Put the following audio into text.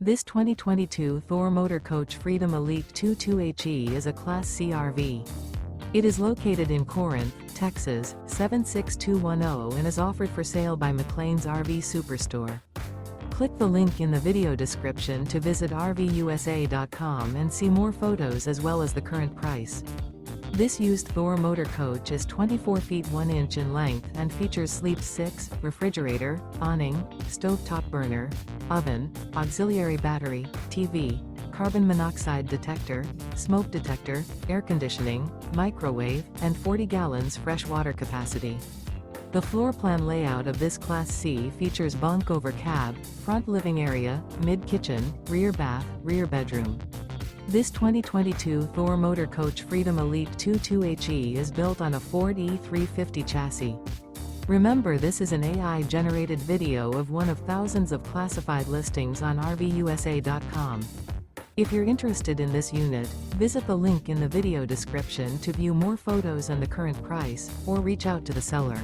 This 2022 Thor Motor Coach Freedom Elite 22HE is a Class C RV. It is located in Corinth, Texas, 76210 and is offered for sale by McClain's RV Superstore. Click the link in the video description to visit RVUSA.com and see more photos as well as the current price. This used Thor motor coach is 24 feet 1 inch in length and features sleep 6, refrigerator, awning, stovetop burner, oven, auxiliary battery, TV, carbon monoxide detector, smoke detector, air conditioning, microwave, and 40 gallons fresh water capacity. The floor plan layout of this Class C features bunk over cab, front living area, mid-kitchen, rear bath, rear bedroom. This 2022 Thor Motor Coach Freedom Elite 22HE is built on a Ford E350 chassis. Remember, this is an AI-generated video of one of thousands of classified listings on RVUSA.com. If you're interested in this unit, visit the link in the video description to view more photos and the current price, or reach out to the seller.